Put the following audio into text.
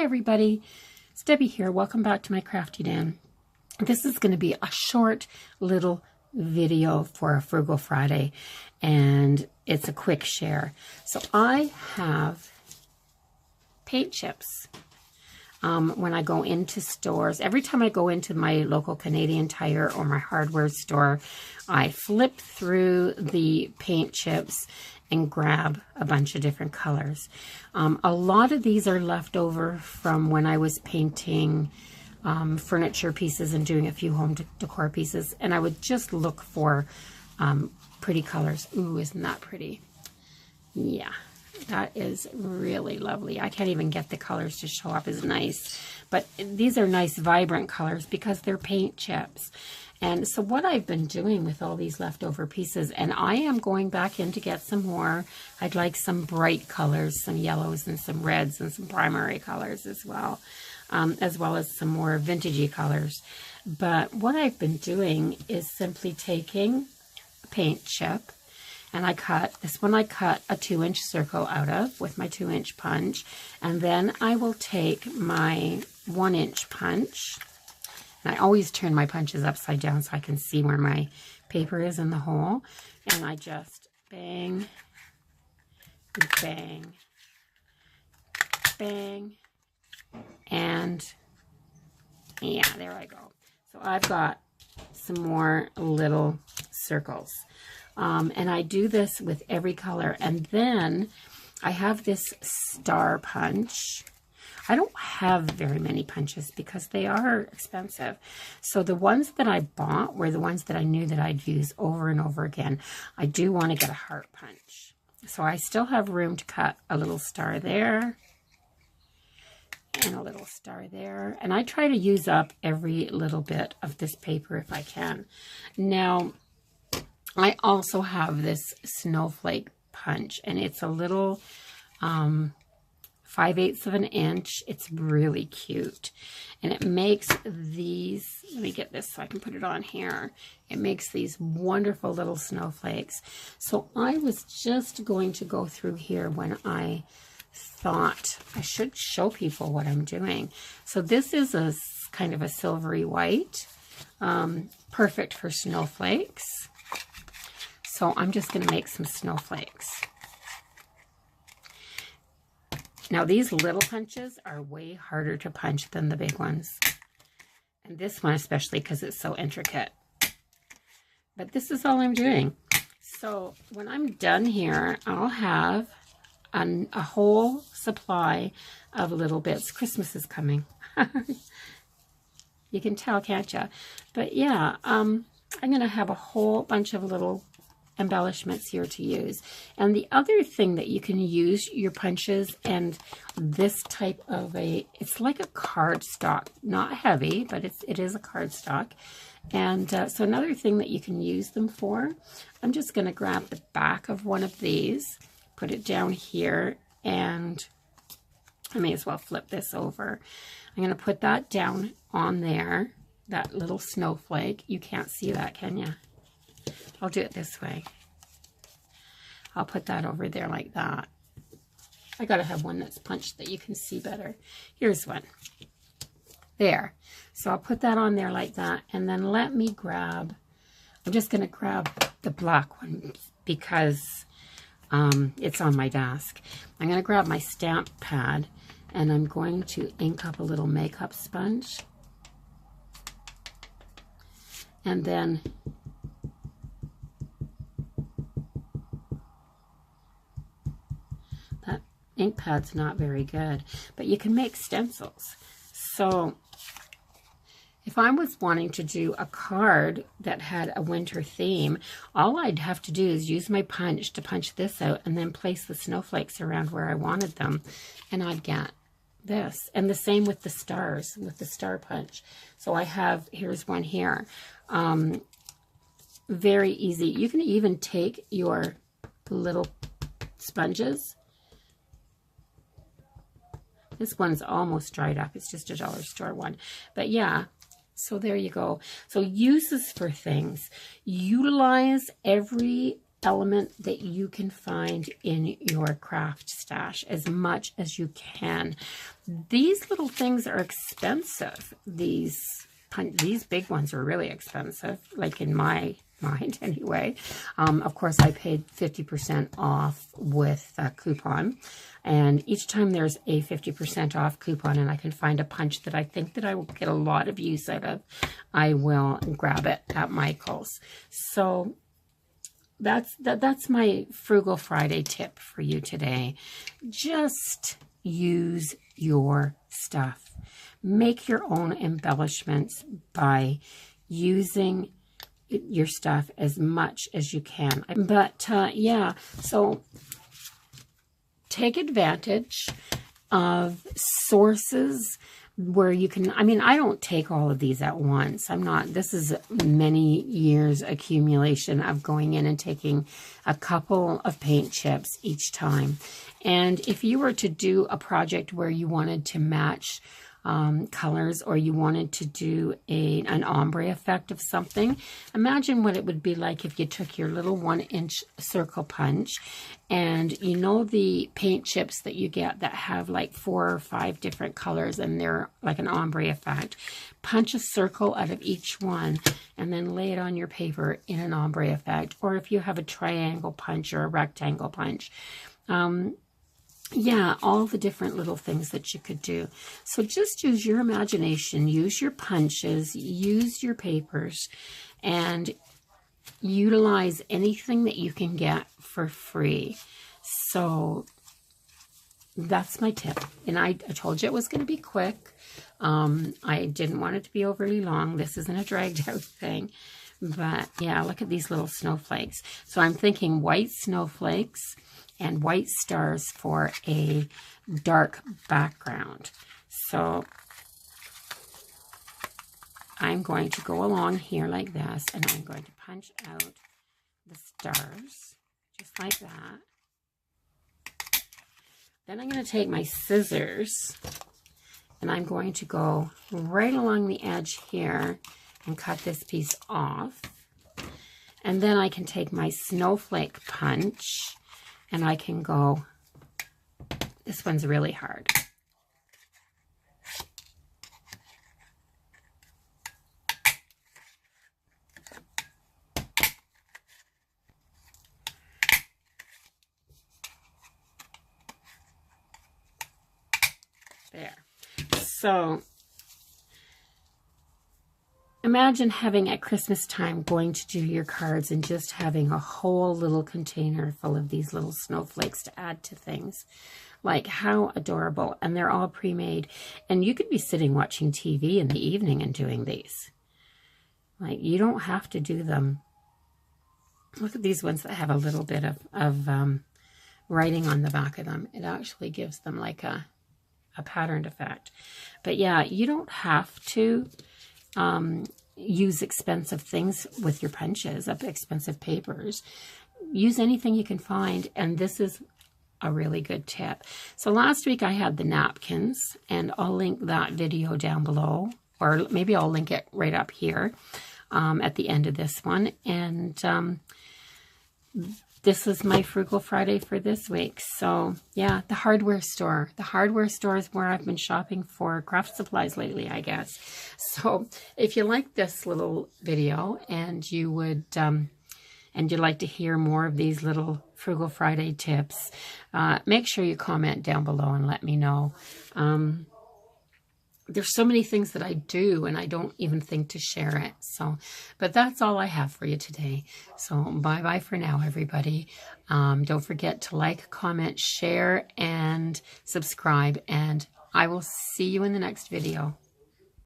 everybody, it's Debbie here. Welcome back to my Crafty Den. This is going to be a short little video for a Frugal Friday, and it's a quick share. So I have paint chips. When I go into stores, every time I go into my local Canadian Tire or my hardware store, I flip through the paint chips and grab a bunch of different colors. A lot of these are left over from when I was painting furniture pieces and doing a few home decor pieces, and I would just look for pretty colors. Ooh, isn't that pretty? Yeah. That is really lovely. I can't even get the colors to show up as nice. But these are nice, vibrant colors because they're paint chips. And so what I've been doing with all these leftover pieces, and I am going back in to get some more. I'd like some bright colors, some yellows and some reds and some primary colors as well as some more vintagey colors. But what I've been doing is simply taking a paint chip, and I cut a 2-inch circle out of with my 2-inch punch. And then I will take my 1-inch punch. And I always turn my punches upside down so I can see where my paper is in the hole. And I just bang, bang, bang. And yeah, there I go. So I've got some more little circles. And I do this with every color. And then I have this star punch. I don't have very many punches because they are expensive. So the ones that I bought were the ones that I knew that I'd use over and over again. I do want to get a heart punch. So I still have room to cut a little star there and a little star there. And I try to use up every little bit of this paper if I can. Now, I also have this snowflake punch, and it's a little 5/8 of an inch. It's really cute, and it makes these, let me get this so I can put it on here. It makes these wonderful little snowflakes. So I was just going to go through here when I thought I should show people what I'm doing. So this is a kind of a silvery white, perfect for snowflakes. So I'm just going to make some snowflakes. Now these little punches are way harder to punch than the big ones. And this one especially because it's so intricate. But this is all I'm doing. So when I'm done here, I'll have a whole supply of little bits. Christmas is coming. You can tell, can't you? But yeah, I'm going to have a whole bunch of little embellishments here to use. And the other thing that you can use your punches and this type of it's like a cardstock, not heavy, but it is a cardstock. And so another thing that you can use them for, I'm just going to grab the back of one of these, put it down here, and I may as well flip this over. I'm going to put that down on there, that little snowflake. You can't see that, can you? I'll do it this way. I'll put that over there like that. I gotta have one that's punched that you can see better. Here's one. There. So I'll put that on there like that, and then let me grab, I'm just gonna grab the black one because it's on my desk. I'm gonna grab my stamp pad, and I'm going to ink up a little makeup sponge. And then that ink pad's not very good, but you can make stencils. So if I was wanting to do a card that had a winter theme, all I'd have to do is use my punch to punch this out and then place the snowflakes around where I wanted them, and I'd get this. And the same with the stars, with the star punch. So I have, here's one here. Very easy. You can even take your little sponges. This one's almost dried up. It's just a dollar store one. But yeah, so there you go. So uses for things. Utilize every element that you can find in your craft stash as much as you can. These little things are expensive. These big ones are really expensive, like in my mind anyway. Of course, I paid 50% off with a coupon. And each time there's a 50% off coupon and I can find a punch that I think that I will get a lot of use out of, I will grab it at Michael's. So that's my Frugal Friday tip for you today. Just use your stuff. Make your own embellishments by using your stuff as much as you can. But yeah, so take advantage of sources where you can, I mean, I don't take all of these at once. This is many years accumulation of going in and taking a couple of paint chips each time. And if you were to do a project where you wanted to match colors, or you wanted to do an ombre effect of something, imagine what it would be like if you took your little 1-inch circle punch, and you know the paint chips that you get that have like 4 or 5 different colors and they're like an ombre effect. Punch a circle out of each one and then lay it on your paper in an ombre effect. Or if you have a triangle punch or a rectangle punch, yeah, all the different little things that you could do. So just use your imagination, use your punches, use your papers, and utilize anything that you can get for free. So that's my tip. And I told you it was going to be quick. I didn't want it to be overly long. This isn't a dragged out thing. But yeah, look at these little snowflakes. So I'm thinking white snowflakes and white stars for a dark background. So I'm going to go along here like this, and I'm going to punch out the stars, just like that. Then I'm going to take my scissors, and I'm going to go right along the edge here and cut this piece off. And then I can take my snowflake punch, and I can go, this one's really hard. There. So imagine having at Christmas time going to do your cards and just having a whole little container full of these little snowflakes to add to things. Like, how adorable. And they're all pre-made. And you could be sitting watching TV in the evening and doing these. Like, you don't have to do them. Look at these ones that have a little bit of writing on the back of them. It actually gives them like a patterned effect. But yeah, you don't have to use expensive things with your punches, expensive papers. Use anything you can find, and this is a really good tip. So last week I had the napkins, and I'll link that video down below, or maybe I'll link it right up here at the end of this one. And this is my Frugal Friday for this week. So yeah, the hardware store. The hardware store is where I've been shopping for craft supplies lately, I guess. So if you like this little video and you would, and you'd like to hear more of these little Frugal Friday tips, make sure you comment down below and let me know. There's so many things that I do and I don't even think to share it. So, but that's all I have for you today. So bye-bye for now, everybody. Don't forget to like, comment, share, and subscribe. And I will see you in the next video.